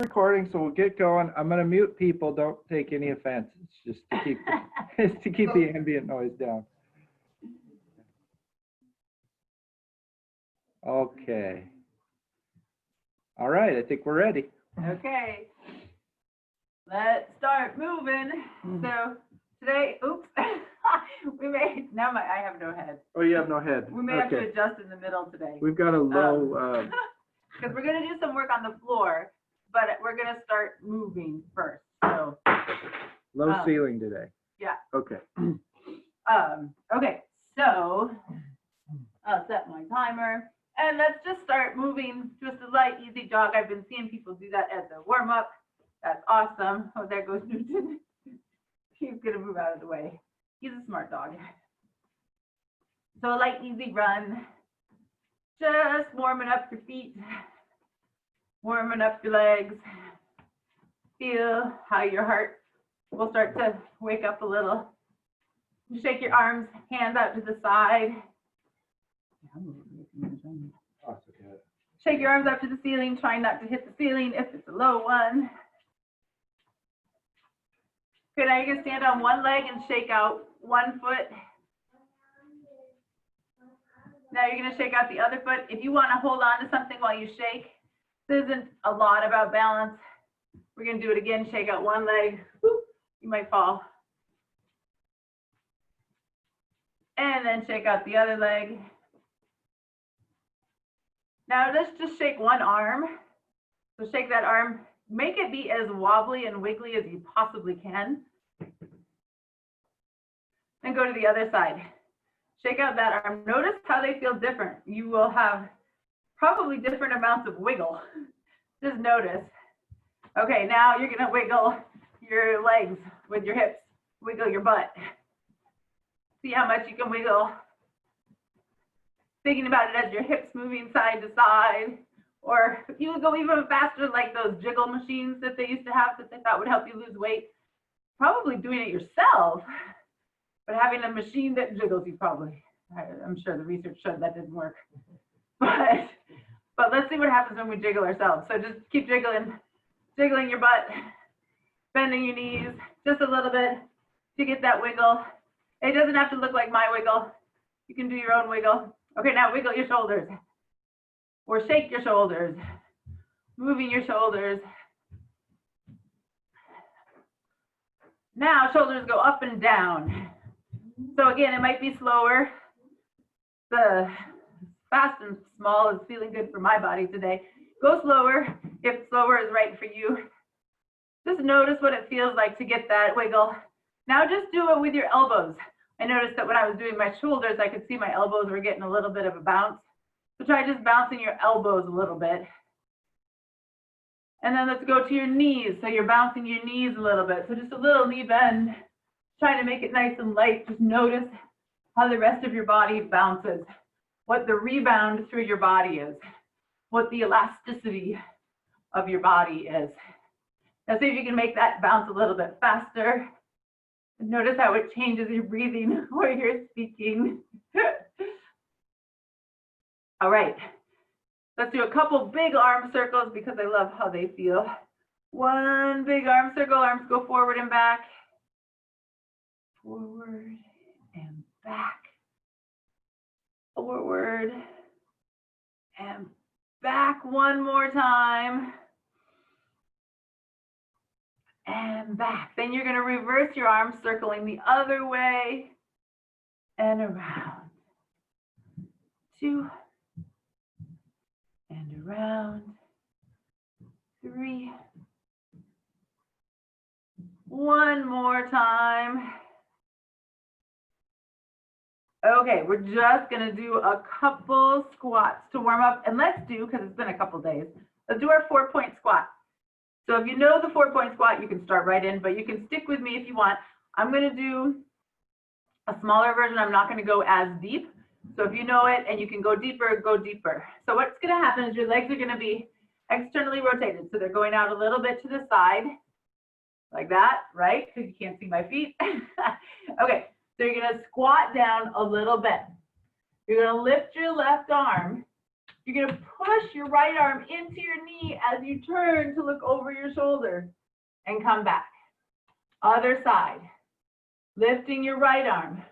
Recording, so we'll get going. I'm going to mute people. Don't take any offense. It's just to keep it's to keep the ambient noise down. Okay. All right, I think we're ready. Okay. Let's start moving. So today, oops, we may now I have no head. Oh, you have no head. We may have to adjust in the middle today. We've got a low. Because we're going to do some work on the floor, but we're going to start moving first. So Low ceiling today. yeah. Okay. Okay. So I'll set my timer and let's just start moving. Just a light, easy jog. I've been seeing people do that as a warm up. That's awesome. Oh, there goes Newton. He's going to move out of the way. He's a smart dog. So a light, easy run. Just warming up your feet, warming up your legs. Feel how your heart will start to wake up a little. You shake your arms, hands out to the side. Shake your arms up to the ceiling, trying not to hit the ceiling if it's a low one. Okay, now you're going to stand on one leg and shake out one foot. Now you're going to shake out the other foot. If you want to hold on to something while you shake, this isn't a lot about balance. We're going to do it again. Shake out one leg. Whoop, you might fall. And then shake out the other leg. Now let's just shake one arm. So shake that arm. Make it be as wobbly and wiggly as you possibly can. Then go to the other side. Shake out that arm. Notice how they feel different. You will have probably different amounts of wiggle. Just notice. Okay, now you're going to wiggle your legs with your hips. Wiggle your butt. See how much you can wiggle. Thinking about it as your hips moving side to side. Or if you would go even faster, like those jiggle machines that they used to have that they thought would help you lose weight. Probably doing it yourself. But having a machine that jiggles you probably, I'm sure the research showed that didn't work. But let's see what happens when we jiggle ourselves. So just keep jiggling your butt, bending your knees just a little bit to get that wiggle. It doesn't have to look like my wiggle. You can do your own wiggle. Okay, now wiggle your shoulders or shake your shoulders, moving your shoulders. Now shoulders go up and down. So again, it might be slower. The fast and small is feeling good for my body today. Go slower if slower is right for you. Just notice what it feels like to get that wiggle. Now just do it with your elbows. I noticed that when I was doing my shoulders, I could see my elbows were getting a little bit of a bounce. So try just bouncing your elbows a little bit. And then let's go to your knees. So you're bouncing your knees a little bit. So just a little knee bend. Trying to make it nice and light. Just notice how the rest of your body bounces, what the rebound through your body is, what the elasticity of your body is. Now see if you can make that bounce a little bit faster. And notice how it changes your breathing while you're speaking. All right, let's do a couple big arm circles because I love how they feel. One big arm circle, arms go forward and back. Forward and back, forward and back one more time, and back. Then you're going to reverse your arms, circling the other way and around. 2 and around. 3. One more time. Okay, we're just going to do a couple squats to warm up. And let's do, because it's been a couple days, let's do our 4-point squat. So if you know the 4-point squat, you can start right in, but you can stick with me if you want. I'm going to do a smaller version. I'm not going to go as deep. So if you know it and you can go deeper, go deeper. So what's going to happen is your legs are going to be externally rotated. So they're going out a little bit to the side, like that, right? Because you can't see my feet. Okay. So you're going to squat down a little bit. You're going to lift your left arm. You're going to push your right arm into your knee as you turn to look over your shoulder and come back. Other side. Lifting your right arm,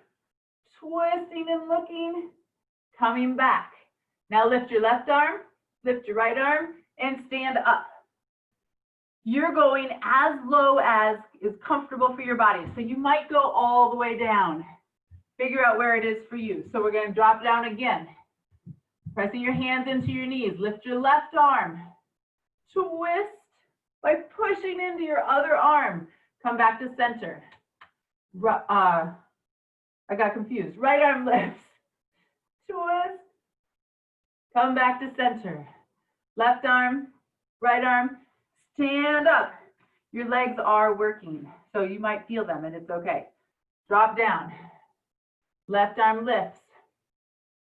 twisting and looking, coming back. Now lift your left arm, lift your right arm, and stand up. You're going as low as is comfortable for your body. So you might go all the way down. Figure out where it is for you. So we're going to drop down again. Pressing your hands into your knees. Lift your left arm. Twist by pushing into your other arm. Come back to center. I got confused. Right arm lifts. Twist. Come back to center. Left arm, right arm. Stand up. Your legs are working, so you might feel them, and it's okay. Drop down. Left arm lifts.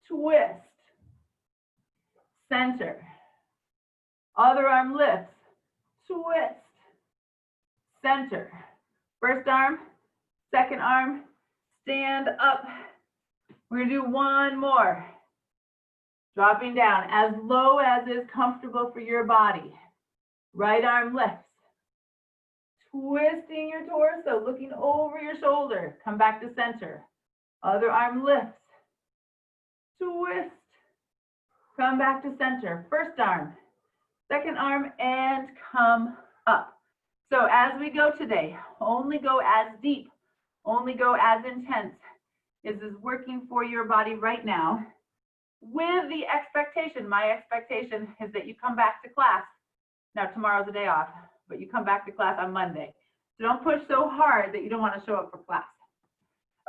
Twist. Center. Other arm lifts. Twist. Center. First arm, second arm. Stand up. We're going to do one more. Dropping down as low as is comfortable for your body. Right arm lifts. Twisting your torso, looking over your shoulder. Come back to center. Other arm lifts. Twist. Come back to center. First arm, second arm, and come up. So as we go today, only go as deep, only go as intense as is working for your body right now, with the expectation, my expectation is that you come back to class. Now tomorrow's a day off, but you come back to class on Monday. So don't push so hard that you don't want to show up for class.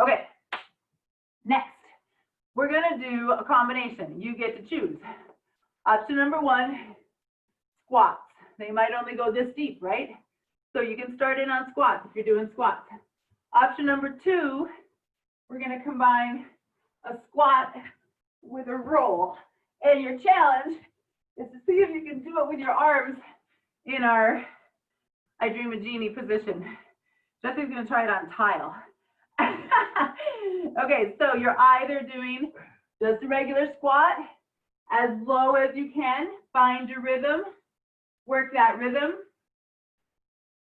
Okay, next, we're gonna do a combination. You get to choose. Option number one, squats. They might only go this deep, right? So you can start in on squats if you're doing squats. Option number two, we're gonna combine a squat with a roll. And your challenge is to see if you can do it with your arms in our I Dream a Genie position. Jesse's gonna try it on tile. Okay, so you're either doing just a regular squat, as low as you can, find your rhythm, work that rhythm.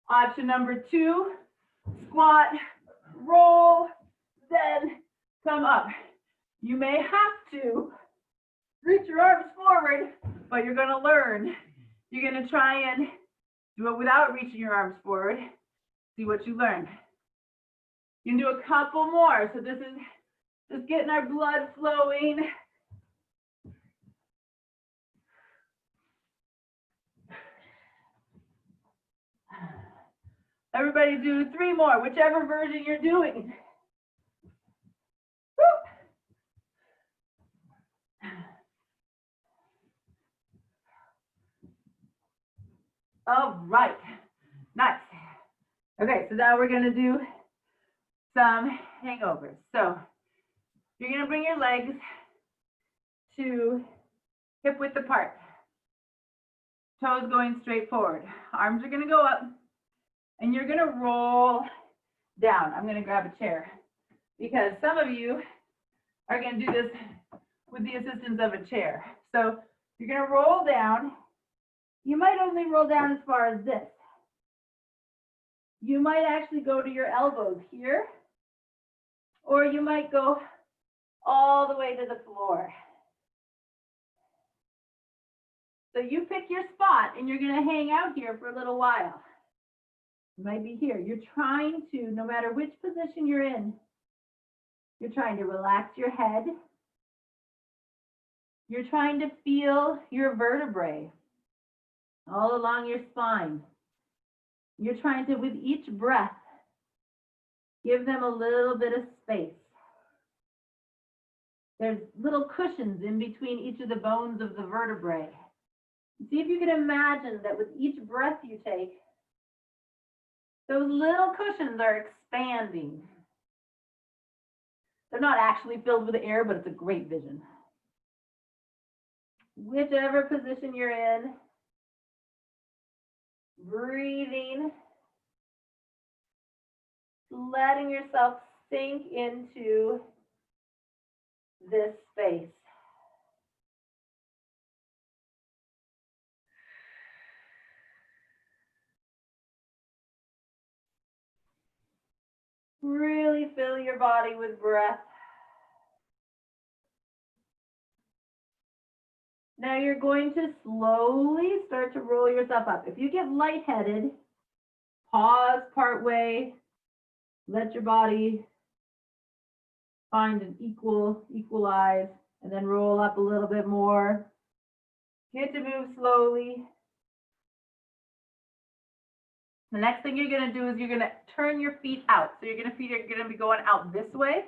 Option number two, squat, roll, then come up. You may have to reach your arms forward, but you're gonna learn. You're gonna try and do it without reaching your arms forward. See what you learn. You can do a couple more. So this is just getting our blood flowing. Everybody do 3 more, whichever version you're doing. Woo. All right, nice. Okay, so now we're gonna do some hangovers. So you're gonna bring your legs to hip width apart. Toes going straight forward. Arms are gonna go up and you're gonna roll down. I'm gonna grab a chair because some of you are gonna do this with the assistance of a chair. So you're gonna roll down. You might only roll down as far as this. You might actually go to your elbows here, or you might go all the way to the floor. So you pick your spot and you're gonna hang out here for a little while. You might be here. You're trying to, no matter which position you're in, you're trying to relax your head. You're trying to feel your vertebrae all along your spine. You're trying to, with each breath, give them a little bit of space. There's little cushions in between each of the bones of the vertebrae. See if you can imagine that with each breath you take, those little cushions are expanding. They're not actually filled with air, but it's a great vision. Whichever position you're in, breathing, letting yourself sink into this space. Slowly fill your body with breath. Now you're going to slowly start to roll yourself up. If you get lightheaded, pause partway, let your body find an equalize, and then roll up a little bit more. Get to move slowly. The next thing you're going to do is you're going to turn your feet out. So your feet are going to be going out this way.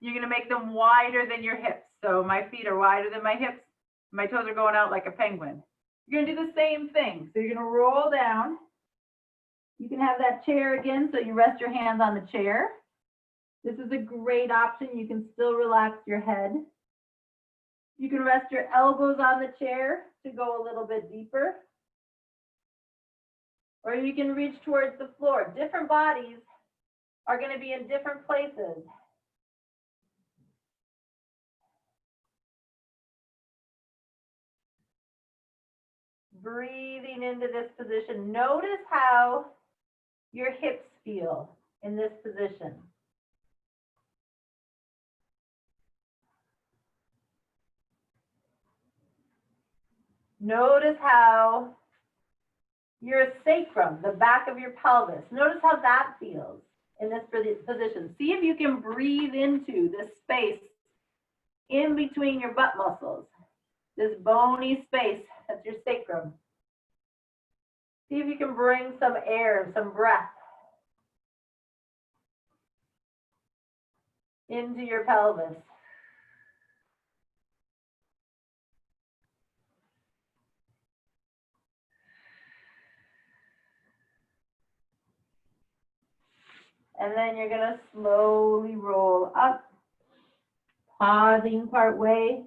You're going to make them wider than your hips. So my feet are wider than my hips. My toes are going out like a penguin. You're going to do the same thing. So you're going to roll down. You can have that chair again, so you rest your hands on the chair. This is a great option. You can still relax your head. You can rest your elbows on the chair to go a little bit deeper. Or you can reach towards the floor. Different bodies are going to be in different places. Breathing into this position. Notice how your hips feel in this position. Notice how your sacrum, the back of your pelvis, notice how that feels in this position. See if you can breathe into this space in between your butt muscles, this bony space, that's your sacrum. See if you can bring some air, some breath into your pelvis. And then you're going to slowly roll up, pausing part way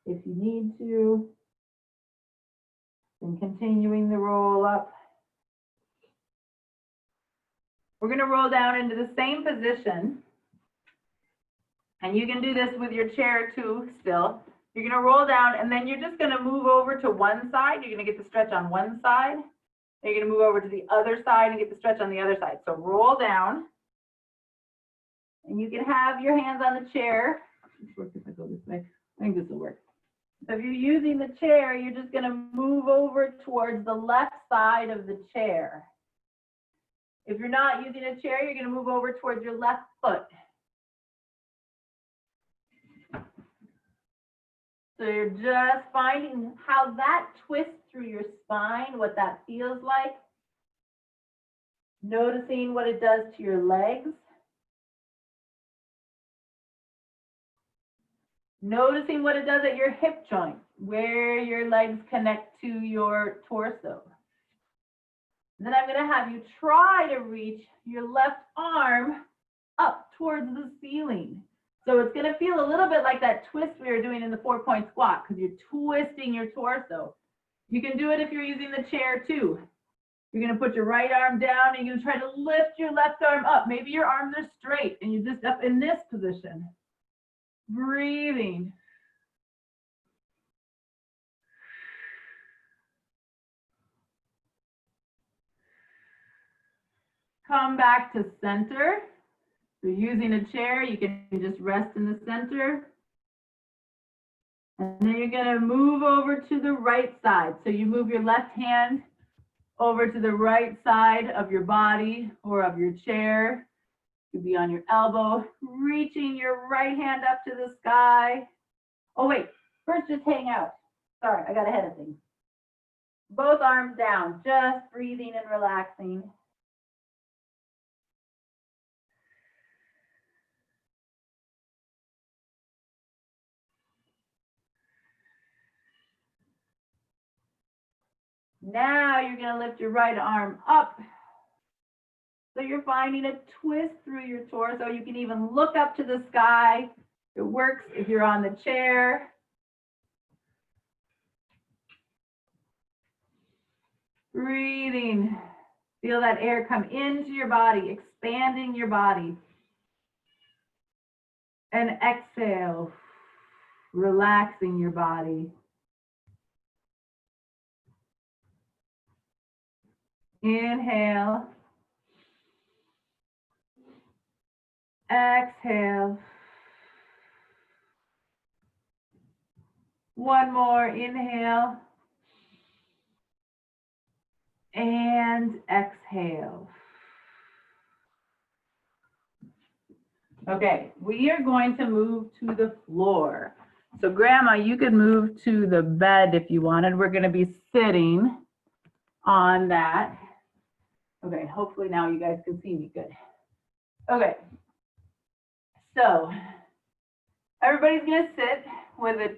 if you need to, and continuing the roll up. We're going to roll down into the same position, and you can do this with your chair too still. You're going to roll down, and then you're just going to move over to one side. You're going to get the stretch on one side. Then you're going to move over to the other side and get the stretch on the other side. So roll down, and you can have your hands on the chair. This works if I go this way. I think this will work. So if you're using the chair, you're just going to move over towards the left side of the chair. If you're not using a chair, you're going to move over towards your left foot. So you're just finding how that twists through your spine, what that feels like. Noticing what it does to your legs. Noticing what it does at your hip joint, where your legs connect to your torso. Then I'm going to have you try to reach your left arm up towards the ceiling. So it's going to feel a little bit like that twist we were doing in the 4-point squat because you're twisting your torso. You can do it if you're using the chair too. You're going to put your right arm down and you're going to try to lift your left arm up. Maybe your arms are straight and you're just up in this position. Breathing. Come back to center. If you're using a chair, you can just rest in the center. And then you're going to move over to the right side. So you move your left hand over to the right side of your body or of your chair. You could be on your elbow, reaching your right hand up to the sky. Oh, wait, first just hang out. Sorry, I got ahead of things. Both arms down, just breathing and relaxing. Now you're going to lift your right arm up. So you're finding a twist through your torso. You can even look up to the sky. It works if you're on the chair. Breathing. Feel that air come into your body, expanding your body. And exhale, relaxing your body. Inhale. Exhale. One more, inhale. And exhale. Okay, we are going to move to the floor. So Grandma, you could move to the bed if you wanted. We're going to be sitting on that. Okay, hopefully now you guys can see me good. Okay, so everybody's going to sit with the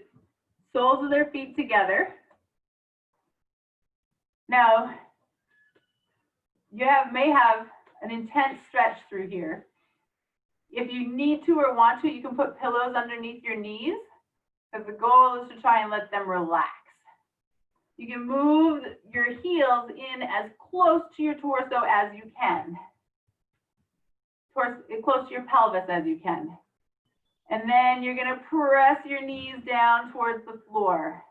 soles of their feet together. Now, you may have an intense stretch through here. If you need to or want to, you can put pillows underneath your knees, because the goal is to try and let them relax. You can move your heels in as close to your torso as you can, close to your pelvis as you can. And then you're going to press your knees down towards the floor.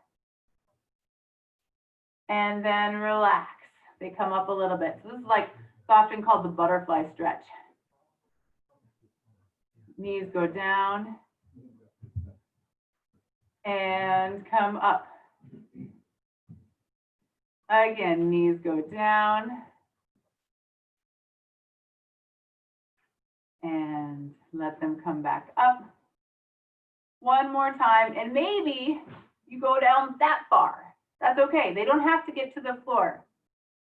And then relax. They come up a little bit. So this is like, it's often called the butterfly stretch. Knees go down and come up. Again, knees go down and let them come back up. One more time, and maybe you go down that far. That's okay. They don't have to get to the floor.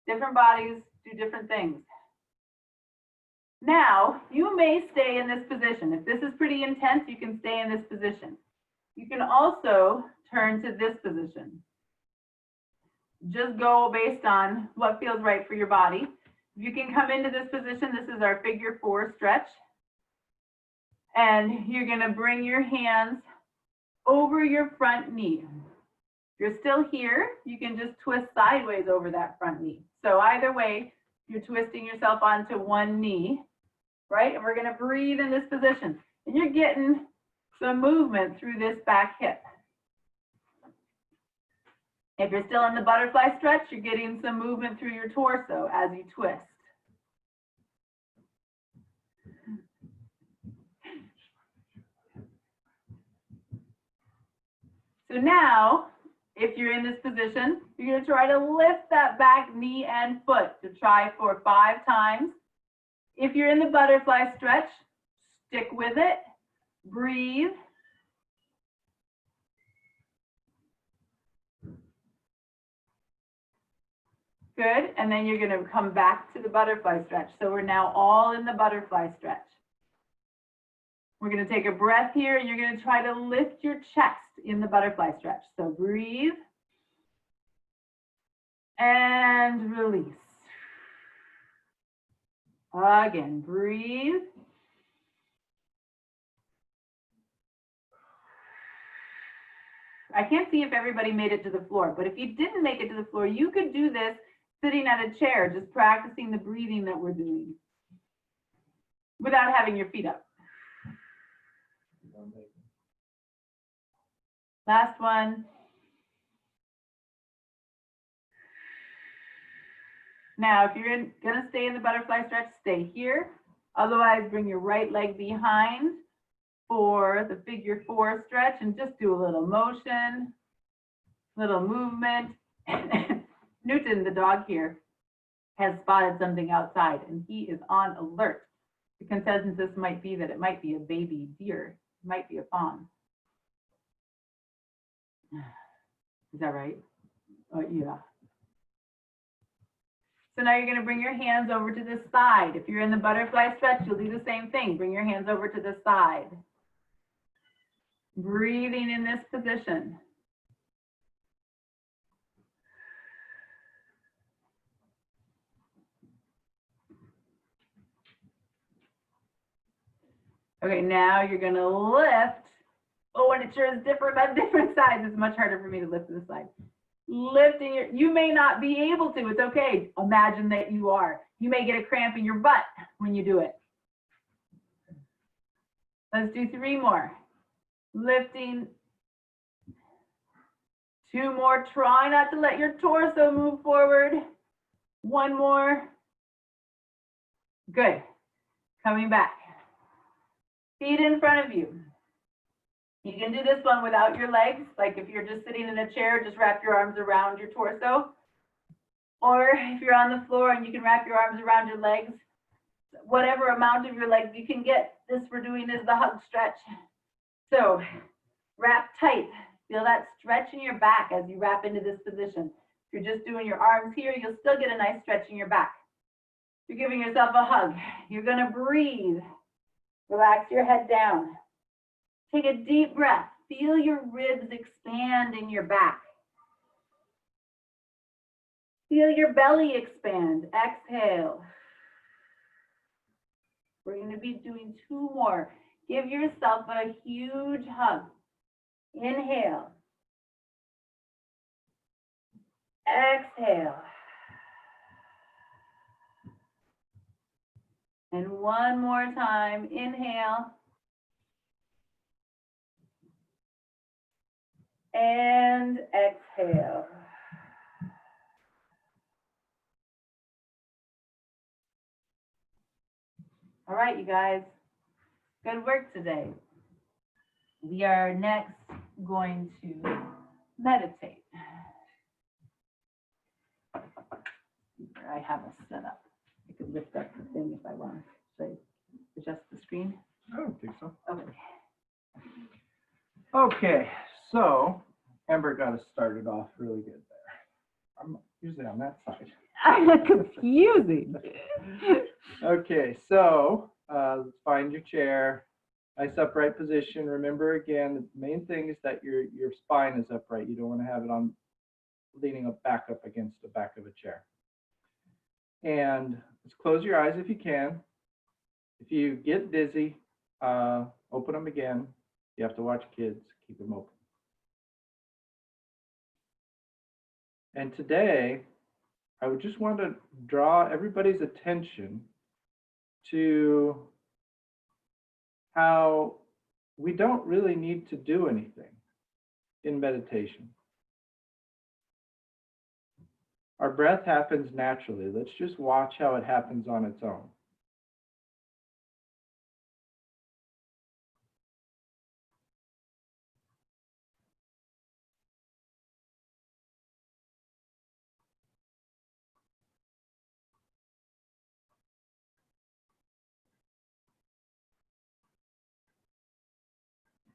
Different bodies do different things. Now, you may stay in this position. If this is pretty intense, you can stay in this position. You can also turn to this position. Just go based on what feels right for your body. You can come into this position. This is our figure 4 stretch. And you're going to bring your hands over your front knee. If you're still here, you can just twist sideways over that front knee. So either way, you're twisting yourself onto one knee, right? And we're going to breathe in this position. And you're getting some movement through this back hip. If you're still in the butterfly stretch, you're getting some movement through your torso as you twist. So now, if you're in this position, you're going to try to lift that back knee and foot to try for 5 times. If you're in the butterfly stretch, stick with it, breathe. Good, and then you're going to come back to the butterfly stretch. So we're now all in the butterfly stretch. We're going to take a breath here. You're going to try to lift your chest in the butterfly stretch. So breathe and release. Again, breathe. I can't see if everybody made it to the floor, but if you didn't make it to the floor, you could do this sitting at a chair, just practicing the breathing that we're doing without having your feet up. Last one. Now, if you're gonna stay in the butterfly stretch, stay here. Otherwise, bring your right leg behind for the figure 4 stretch and just do a little motion, little movement. Newton, the dog here, has spotted something outside and he is on alert. The consensus might be that it might be a baby deer. It might be a fawn. Is that right? Yeah. So now you're going to bring your hands over to the side. If you're in the butterfly stretch, you'll do the same thing. Bring your hands over to the side. Breathing in this position. Okay, now you're going to lift. Oh, and it sure is different on different sides. It's much harder for me to lift to the side. Lifting your, you may not be able to, it's okay. Imagine that you are. You may get a cramp in your butt when you do it. Let's do 3 more. Lifting. 2 more. Try not to let your torso move forward. 1 more. Good. Coming back. Feet in front of you. You can do this one without your legs. Like if you're just sitting in a chair, just wrap your arms around your torso. Or if you're on the floor and you can wrap your arms around your legs, whatever amount of your legs you can get. This we're doing is the hug stretch. So wrap tight. Feel that stretch in your back as you wrap into this position. If you're just doing your arms here, you'll still get a nice stretch in your back. You're giving yourself a hug. You're going to breathe. Relax your head down. Take a deep breath. Feel your ribs expand in your back. Feel your belly expand. Exhale. We're going to be doing 2 more. Give yourself a huge hug. Inhale. Exhale. And one more time. Inhale. And exhale. All right, you guys. Good work today. We are next going to meditate. I have a setup. I could lift up the thing if I want. Should I adjust the screen? I don't think so. Okay. Okay, so Amber got us started off really good there. I'm usually on that side. Confusing. Okay, so let's find your chair. Nice upright position. Remember again, the main thing is that your spine is upright. You don't want to have it on leaning back up against the back of a chair. And let's close your eyes if you can. If you get dizzy, open them again. You have to watch kids, keep them open. And today, I would just want to draw everybody's attention to how we don't really need to do anything in meditation. Our breath happens naturally. Let's just watch how it happens on its own.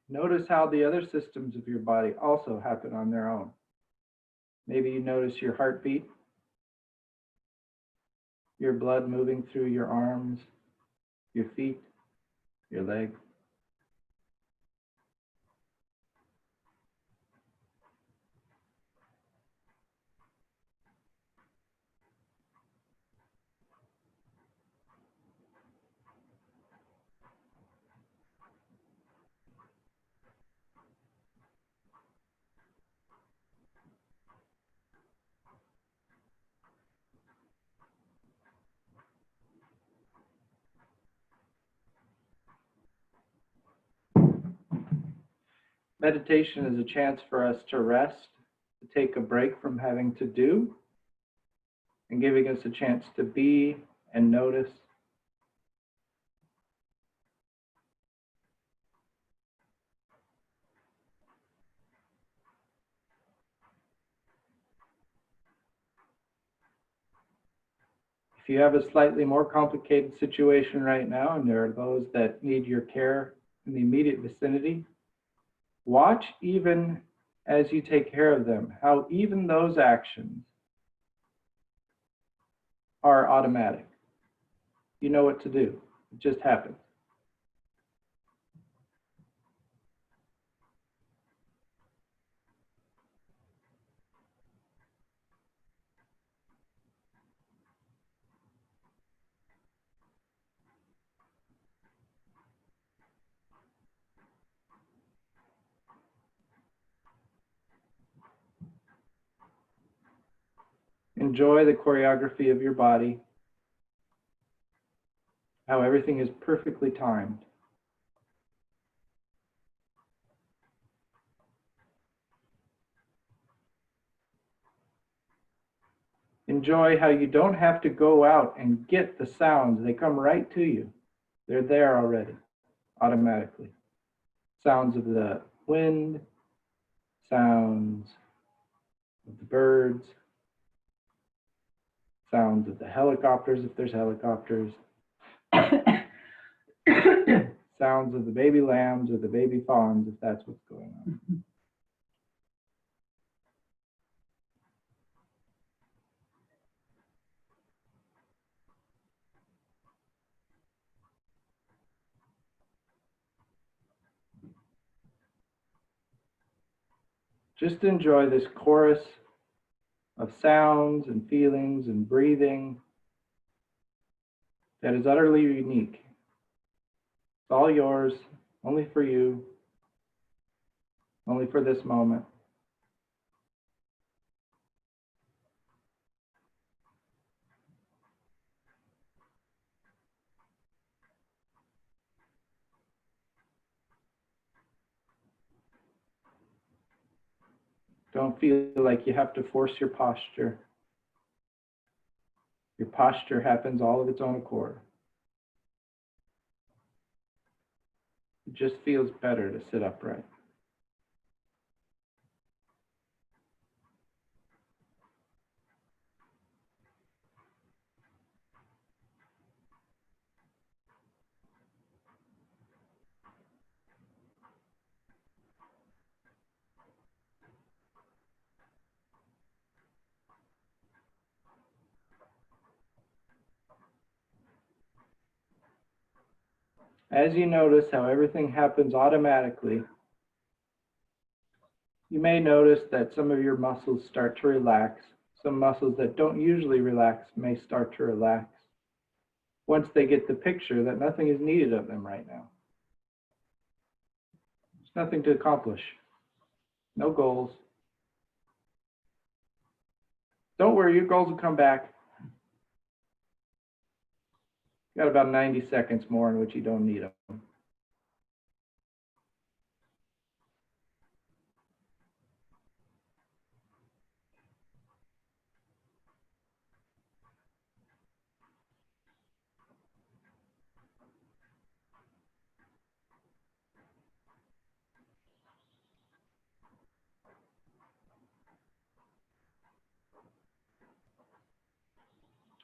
Notice how the other systems of your body also happen on their own. Maybe you notice your heartbeat, your blood moving through your arms, your feet, your legs. Meditation is a chance for us to rest, to take a break from having to do, and giving us a chance to be and notice. If you have a slightly more complicated situation right now, and there are those that need your care in the immediate vicinity, watch even as you take care of them, how even those actions are automatic. You know what to do. It just happens. Enjoy the choreography of your body, how everything is perfectly timed. Enjoy how you don't have to go out and get the sounds. They come right to you. They're there already. automatically. Sounds of the wind, sounds of the birds, sounds of the helicopters if there's helicopters, sounds of the baby lambs or the baby fawns if that's what's going on. Just enjoy this chorus of sounds and feelings and breathing that is utterly unique. It's all yours, only for you, only for this moment. Don't feel like you have to force your posture. Your posture happens all of its own accord. It just feels better to sit upright. As you notice how everything happens automatically, you may notice that some of your muscles start to relax. Some muscles that don't usually relax may start to relax once they get the picture that nothing is needed of them right now. There's nothing to accomplish, no goals. Don't worry, your goals will come back. You got about 90 seconds more in which you don't need them.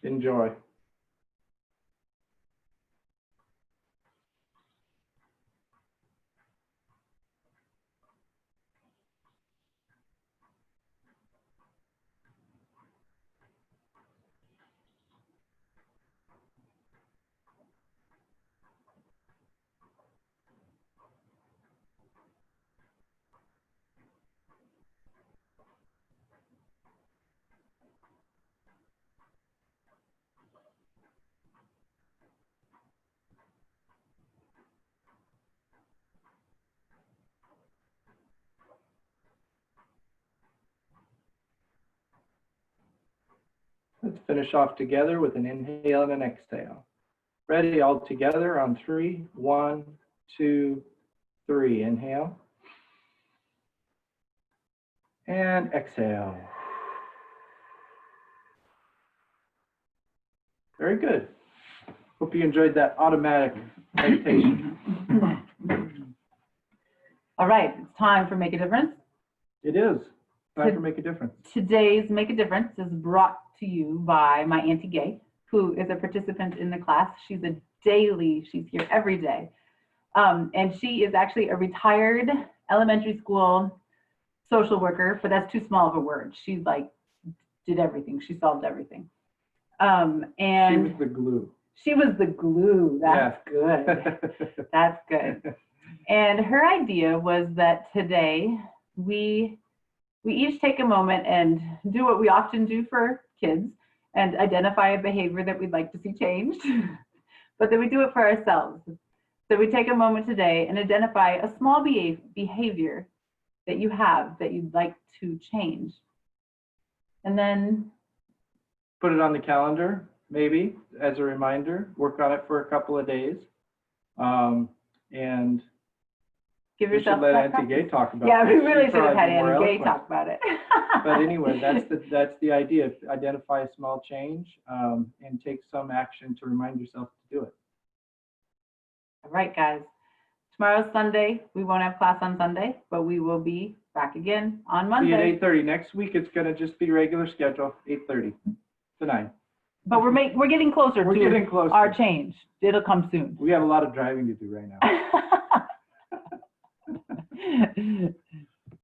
Enjoy. Let's finish off together with an inhale and an exhale. Ready, all together on 3. 1, 2, 3. Inhale. And exhale. Very good. Hope you enjoyed that automatic meditation. All right, it's time for Make a Difference. It is. Time to make a difference. Today's Make a Difference is brought to you by my Auntie Gay, who is a participant in the class. She's here every day. And she is actually a retired elementary school social worker, but that's too small of a word. She did everything. She solved everything. And she was the glue. She was the glue. That's good. That's good. And her idea was that today we each take a moment and do what we often do for kids and identify a behavior that we'd like to see changed, but then we do it for ourselves. So we take a moment today and identify a small behavior that you have that you'd like to change. And then put it on the calendar, maybe as a reminder, work on it for a couple of days. And give we yourself should let Auntie Gay talk about it. Yeah, we really should have had Auntie Auntie Gay talk about it. But anyway, that's the idea. Identify a small change and take some action to remind yourself to do it. All right, guys. Tomorrow's Sunday. We won't have class on Sunday, but we will be back again on See you at Monday. 8:30. Next week, it's gonna just be regular schedule, 8:30 to 9. But we're getting closer We're to getting closer. our change. It'll come soon. We have a lot of driving to do right now.